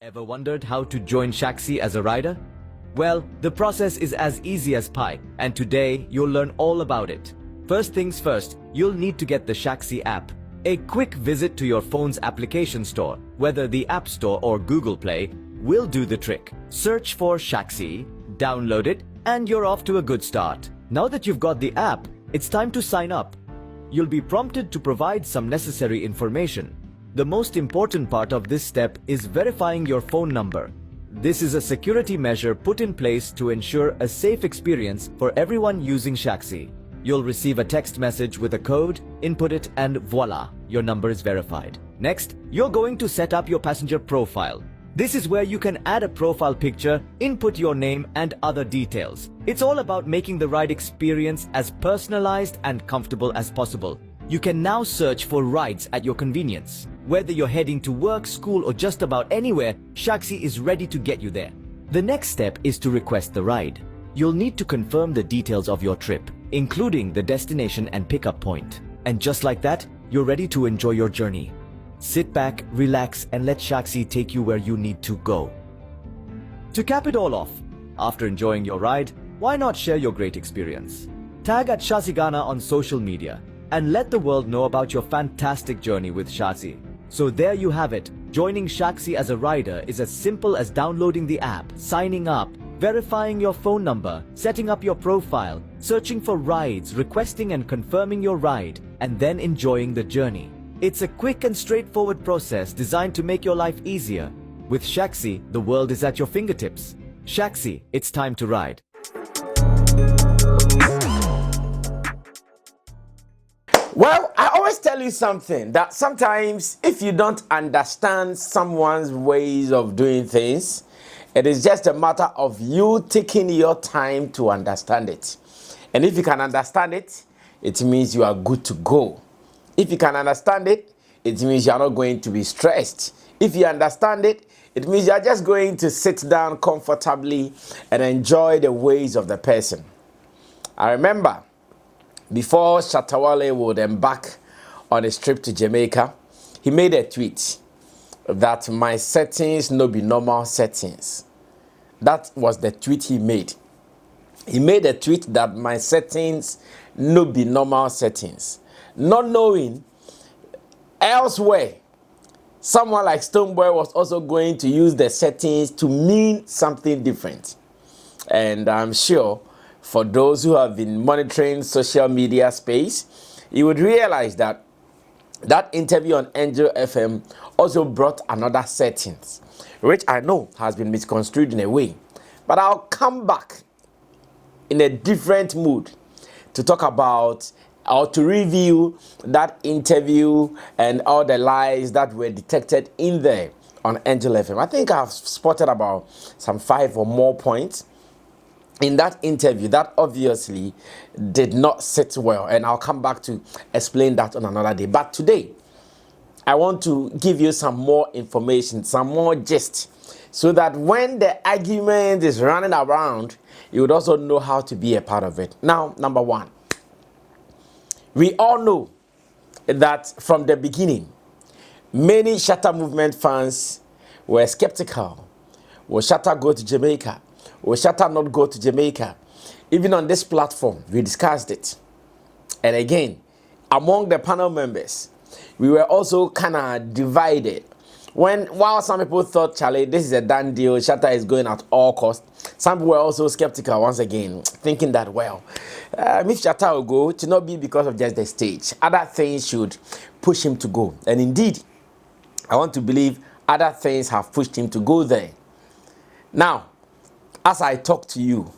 Ever wondered how to join Shaxi as a rider? Well, the process is as easy as pie, and today you'll learn all about it. First things first, you'll need to get the Shaxi app. A quick visit to your phone's application store, whether the App Store or Google Play, will do the trick. Search for Shaxi, download it, and you're off to a good start. Now that you've got the app, it's time to sign up. You'll be prompted to provide some necessary information. The most important part of this step is verifying your phone number. This is a security measure put in place to ensure a safe experience for everyone using Shaxi. You'll receive a text message with a code, input it, and voila, your number is verified. Next, you're going to set up your passenger profile. This is where you can add a profile picture, input your name, and other details. It's all about making the ride experience as personalized and comfortable as possible. You can now search for rides at your convenience. Whether you're heading to work, school, or just about anywhere, Shaxi is ready to get you there. The next step is to request the ride. You'll need to confirm the details of your trip, including the destination and pickup point. And just like that, you're ready to enjoy your journey. Sit back, relax, and let Shaxi take you where you need to go. To cap it all off, after enjoying your ride, why not share your great experience? Tag at Shazigana on social media and let the world know about your fantastic journey with Shaxi. So there you have it. Joining Shaxi as a rider is as simple as downloading the app, signing up, verifying your phone number, setting up your profile, searching for rides, requesting and confirming your ride, and then enjoying the journey. It's a quick and straightforward process designed to make your life easier. With Shaxi, the world is at your fingertips. Shaxi, it's time to ride. Well, I always tell you something, that sometimes if you don't understand someone's ways of doing things, it is just a matter of you taking your time to understand it. And if you can understand it, it means you are good to go. If you can understand it, it means you are not going to be stressed. If you understand it, it means you are just going to sit down comfortably and enjoy the ways of the person. I remember before Shatta Wale would embark on his trip to Jamaica, he made a tweet that my settings no be normal settings. That was the tweet he made. He made a tweet that my settings no be normal settings. Not knowing elsewhere, someone like Stoneboy was also going to use the settings to mean something different. And I'm sure for those who have been monitoring social media space, you would realize that that interview on Angel FM also brought another settings, which I know has been misconstrued in a way. But I'll come back in a different mood to talk about or to review that interview and all the lies that were detected in there on Angel FM. I think I've spotted about some 5 or more points in that interview that obviously did not sit well, and I'll come back to explain that on another day. But today, I want to give you some more information, some more gist, so that when the argument is running around, you would also know how to be a part of it. Now, number one, we all know that from the beginning, many Shatta movement fans were skeptical. Will Shatta go to Jamaica? Will Shatta not go to Jamaica? Even on this platform, we discussed it. And again, among the panel members, we were also kind of divided. While some people thought, Charlie, this is a done deal, Shatta is going at all costs, some people were also skeptical once again, thinking that, well, if Shatta will go, it will not be because of just the stage. Other things should push him to go. And indeed, I want to believe other things have pushed him to go there. Now, as I talk to you,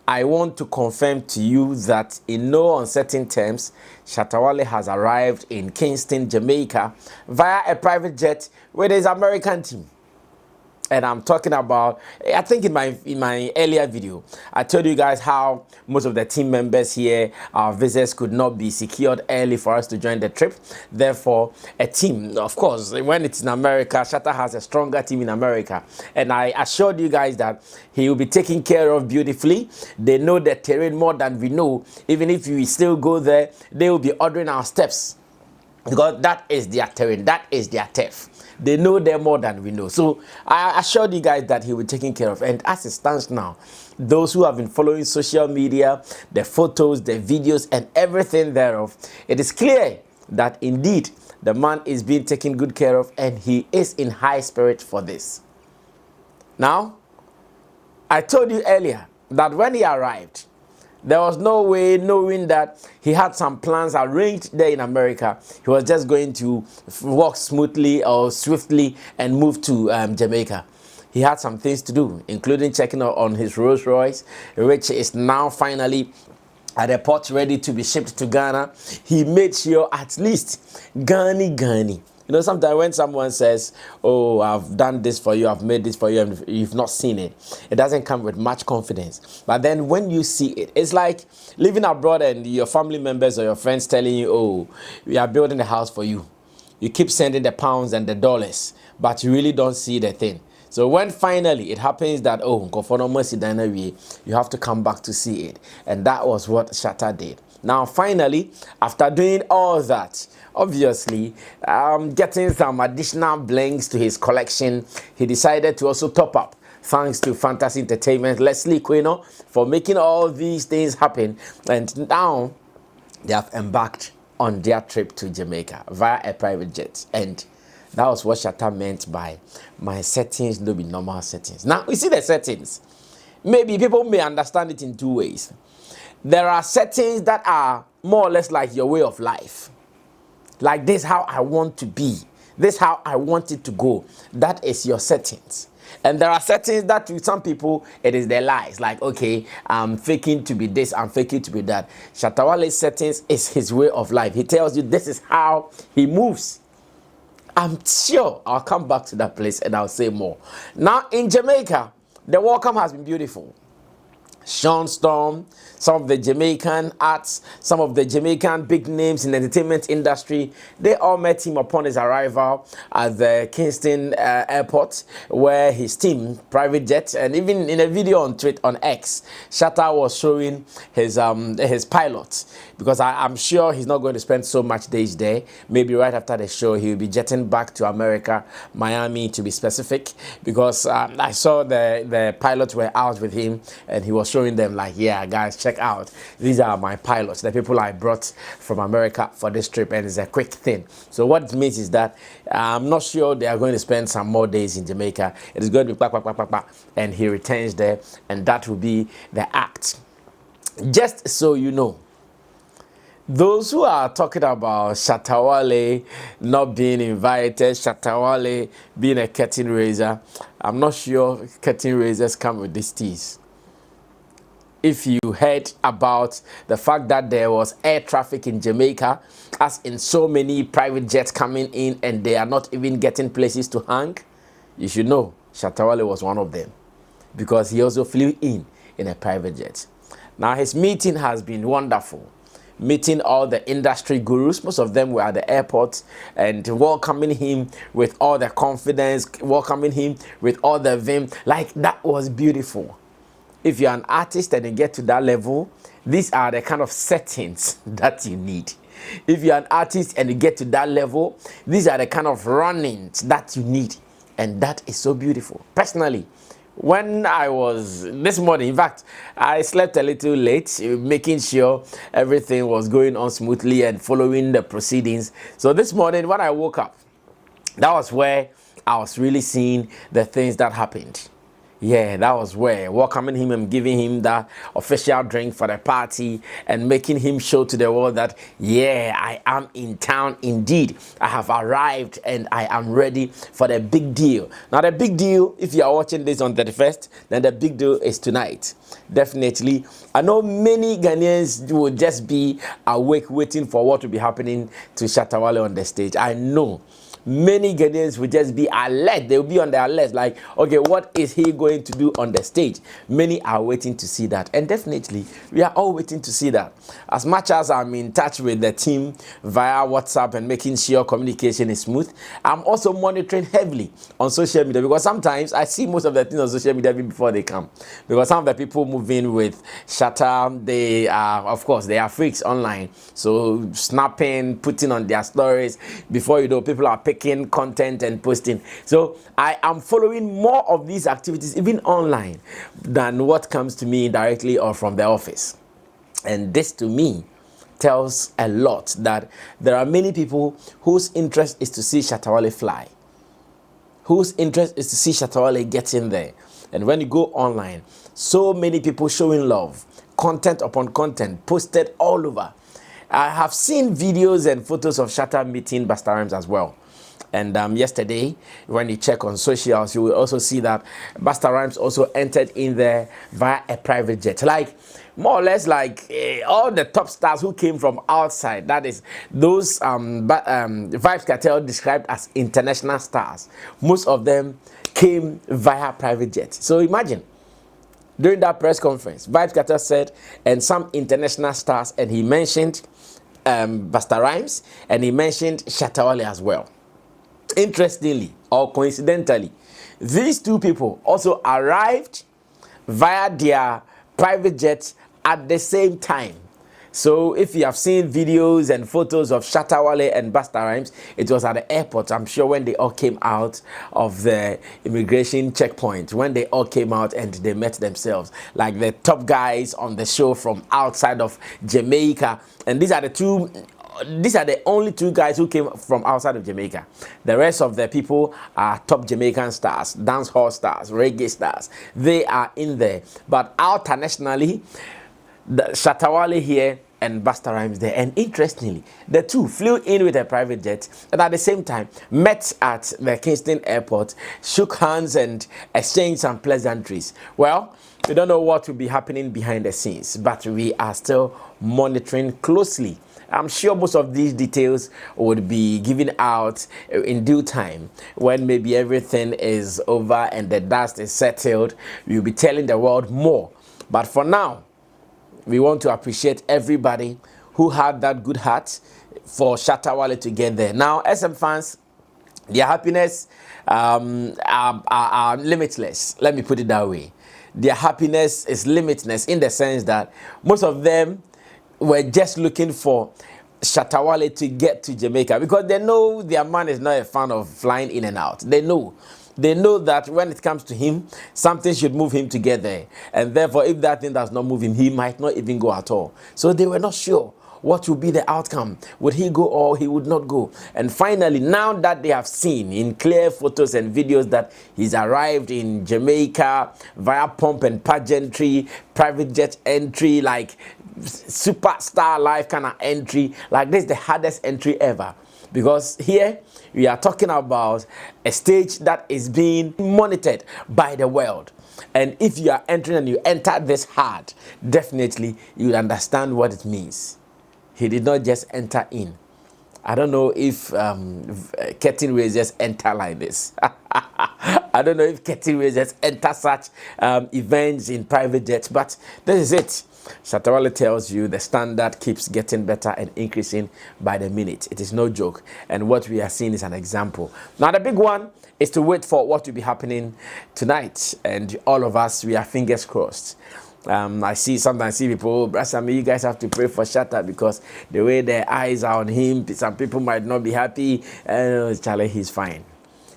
I want to confirm to you that in no uncertain terms, Shatta Wale has arrived in Kingston, Jamaica via a private jet with his American team. And I'm talking about, I think in my earlier video, I told you guys how most of the team members here, our visas could not be secured early for us to join the trip. Therefore, a team, of course, when it's in America, Shatta has a stronger team in America. And I assured you guys that he will be taken care of beautifully. They know the terrain more than we know. Even if we still go there, they will be ordering our steps. because that is their terrain, that is their turf. They know them more than we know. So I assured you guys that he will be taken care of. And as it stands now, those who have been following social media, the photos, the videos, and everything thereof, it is clear that indeed the man is being taken good care of, and he is in high spirit for this. Now, I told you earlier that when he arrived, there was no way knowing that he had some plans arranged there in America. He was just going to walk smoothly or swiftly and move to Jamaica. He had some things to do, including checking on his Rolls Royce, which is now finally at the port ready to be shipped to Ghana. He made sure at least Ghani. You know, sometimes when someone says, oh, I've done this for you, I've made this for you, and you've not seen it, it doesn't come with much confidence. But then when you see it, it's like living abroad and your family members or your friends telling you, oh, we are building a house for you. You keep sending the pounds and the dollars, but you really don't see the thing. So when finally it happens that, oh, you have to come back to see it. And that was what Shatta did. Now, finally, after doing all that, obviously, getting some additional blinks to his collection, he decided to also top up. Thanks to Fantasy Entertainment, Leslie Quino, for making all these things happen. And now, they have embarked on their trip to Jamaica via a private jet. And that was what Shatta meant by my settings no be normal settings. Now, we see the settings. Maybe people may understand it in two ways. There are settings that are more or less like your way of life. Like this how I want to be. This how I want it to go. That is your settings. And there are settings that to some people, it is their lies. Like, okay, I'm faking to be this, I'm faking to be that. Shatta Wale's settings is his way of life. He tells you this is how he moves. I'm sure I'll come back to that place and I'll say more. Now, in Jamaica, the welcome has been beautiful. Sean Storm, some of the Jamaican arts, some of the Jamaican big names in the entertainment industry, they all met him upon his arrival at the Kingston airport, where his team, private jet, and even in a video on Twitter, on X, Shatta was showing his pilot, because I'm sure he's not going to spend so much days there. Maybe right after the show, he'll be jetting back to America, Miami to be specific, because I saw the pilots were out with him, and he was showing them like, yeah, guys, check out. These are my pilots, the people I brought from America for this trip, and it's a quick thing. So what it means is that I'm not sure they are going to spend some more days in Jamaica. It is going to be and he returns there, and that will be the act. Just so you know, those who are talking about Shatta Wale not being invited, Shatta Wale being a curtain raiser, I'm not sure curtain raisers come with these teas. If you heard about the fact that there was air traffic in Jamaica, as in so many private jets coming in and they are not even getting places to hang, you should know Shatta Wale was one of them, because he also flew in a private jet. Now, his meeting has been wonderful. Meeting all the industry gurus, most of them were at the airport, and welcoming him with all the confidence, welcoming him with all the vim. Like, that was beautiful. If you're an artist and you get to that level, these are the kind of settings that you need. If you're an artist and you get to that level, these are the kind of runnings that you need. And that is so beautiful. Personally, when I was this morning, in fact, I slept a little late, making sure everything was going on smoothly and following the proceedings. So this morning, when I woke up, that was where I was really seeing the things that happened. Yeah, that was where welcoming him and giving him that official drink for the party and making him show to the world that, yeah, I am in town indeed. I have arrived and I am ready for the big deal. Now, the big deal, if you are watching this on 31st, then the big deal is tonight. Definitely. I know many Ghanaians will just be awake waiting for what will be happening to Shatta Wale on the stage. I know. many Ghanaians will just be alert. They will be on their alert, like, okay, what is he going to do on the stage? Many are waiting to see that, and definitely we are all waiting to see that. As much as I'm in touch with the team via WhatsApp and making sure communication is smooth, I'm also monitoring heavily on social media, because sometimes I see most of the things on social media before they come, because some of the people moving with Shatta, they are, of course, they are freaks online, so snapping, putting on their stories. Before you know, people are picking content and posting. So I am following more of these activities even online than what comes to me directly or from the office. And this to me tells a lot that there are many people whose interest is to see Shatta Wale fly, whose interest is to see Shatta Wale get in there. And when you go online, so many people showing love, content upon content posted all over. I have seen videos and photos of Shatta meeting Busta Rhymes as well. And yesterday, when you check on socials, you will also see that Busta Rhymes also entered in there via a private jet. Like, more or less like all the top stars who came from outside. That is, those Vybz Kartel described as international stars. Most of them came via private jet. So imagine, during that press conference, Vybz Kartel said, and some international stars, and he mentioned Busta Rhymes, and he mentioned Shatta Wale as well. Interestingly, or coincidentally, these two people also arrived via their private jets at the same time. So if you have seen videos and photos of Shatta Wale and Busta Rhymes, it was at the airport, I'm sure, when they all came out of the immigration checkpoint, when they all came out and they met themselves, like the top guys on the show from outside of Jamaica. And these are the only two guys who came from outside of Jamaica. The rest of the people are top Jamaican stars, dancehall stars, reggae stars. They are in there. But internationally, the Shatta Wale here and Busta Rhymes there. And interestingly, the two flew in with a private jet and at the same time met at the Kingston airport, shook hands and exchanged some pleasantries. Well, we don't know what will be happening behind the scenes, but we are still monitoring closely. I'm sure most of these details would be given out in due time when maybe everything is over and the dust is settled. We'll be telling the world more. But for now, we want to appreciate everybody who had that good heart for Shatta Wale to get there. Now, SM fans, their happiness are limitless. Let me put it that way. Their happiness is limitless in the sense that most of them were just looking for Shatta Wale to get to Jamaica because they know their man is not a fan of flying in and out. They know that when it comes to him, something should move him to get there. And therefore, if that thing does not move him, he might not even go at all. So they were not sure what would be the outcome. Would he go or he would not go? And finally, now that they have seen in clear photos and videos that he's arrived in Jamaica via pomp and pageantry, private jet entry, like superstar life kind of entry, like this is the hardest entry ever. Because here we are talking about a stage that is being monitored by the world. And if you are entering and you enter this hard, definitely you will understand what it means. He did not just enter in. I don't know if curtain raisers enter like this. I don't know if curtain raisers enter such events in private jets, but this is it. Shatta Wale tells you the standard keeps getting better and increasing by the minute. It is no joke. And what we are seeing is an example. Now, the big one is to wait for what will be happening tonight. And all of us, we are fingers crossed. I sometimes see people, Brother Sammy, you guys have to pray for Shatta because the way their eyes are on him, some people might not be happy. Charlie, he's fine.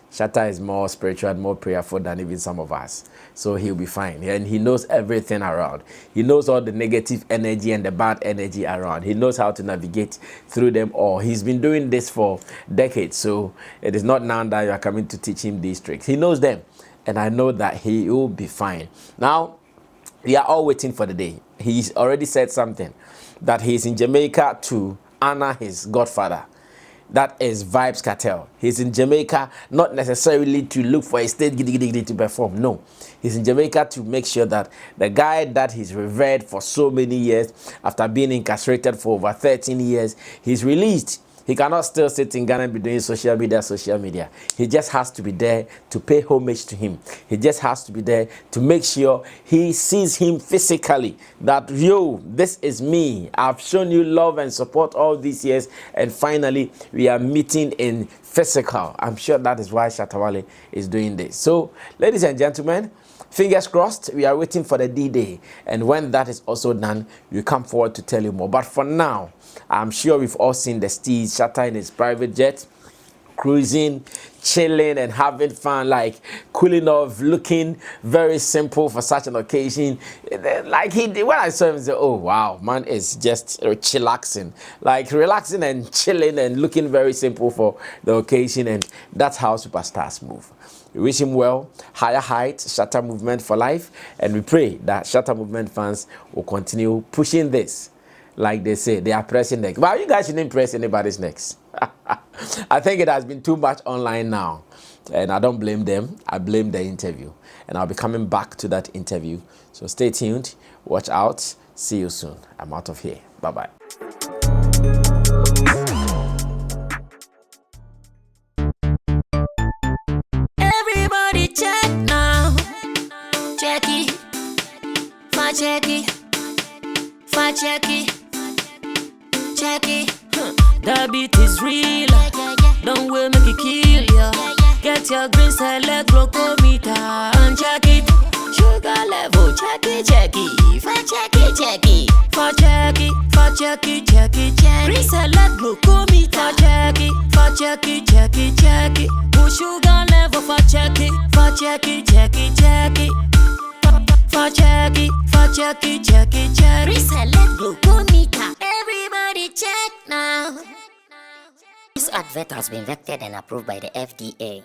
Shatta is more spiritual and more prayerful than even some of us. So he'll be fine. And he knows everything around. He knows all the negative energy and the bad energy around. He knows how to navigate through them all. He's been doing this for decades. So it is not now that you are coming to teach him these tricks. He knows them. And I know that he will be fine. Now, we are all waiting for the day. He's already said something, that he's in Jamaica to honor his godfather. That is Vybz Kartel. He's in Jamaica not necessarily to look for a stage to perform. No. He's in Jamaica to make sure that the guy that he's revered for so many years, after being incarcerated for over 13 years, he's released. He cannot still sit in Ghana and be doing social media. He just has to be there to pay homage to him. He just has to be there to make sure he sees him physically. That, yo, this is me. I've shown you love and support all these years, and finally we are meeting in physical. I'm sure that is why Shatta Wale is doing this. So, ladies and gentlemen, fingers crossed, we are waiting for the D-Day. And when that is also done, we come forward to tell you more. But for now, I'm sure we've all seen the steez, Shatta in his private jet, cruising, chilling and having fun, like cooling off, looking very simple for such an occasion. Like he did, when I saw him, I said, oh wow, man is just chillaxing, like relaxing and chilling and looking very simple for the occasion. And that's how superstars move. We wish him well, higher heights, Shatta Movement for life, and we pray that Shatta Movement fans will continue pushing this. Like they say, they are pressing next. But you guys shouldn't press anybody's necks. I think it has been too much online now. And I don't blame them. I blame the interview. And I'll be coming back to that interview. So stay tuned. Watch out. See you soon. I'm out of here. Bye-bye. Everybody check now. Check it. Fa check it. Fa check it. Check it. The beat is real. Don't wait, make it kill ya. Get your green select glucometer and check it. Sugar level, check it, check it. Fa check it, check it. Fa check it, fa check it, check it, check it. Green select glucometer, check it, fa check it, check it, check it. Put sugar level, fa check it, fa check it, check it, check it. Fa check it, fa check it, check it, check it. Green select glucometer. Everybody check now. This advert has been vetted and approved by the FDA.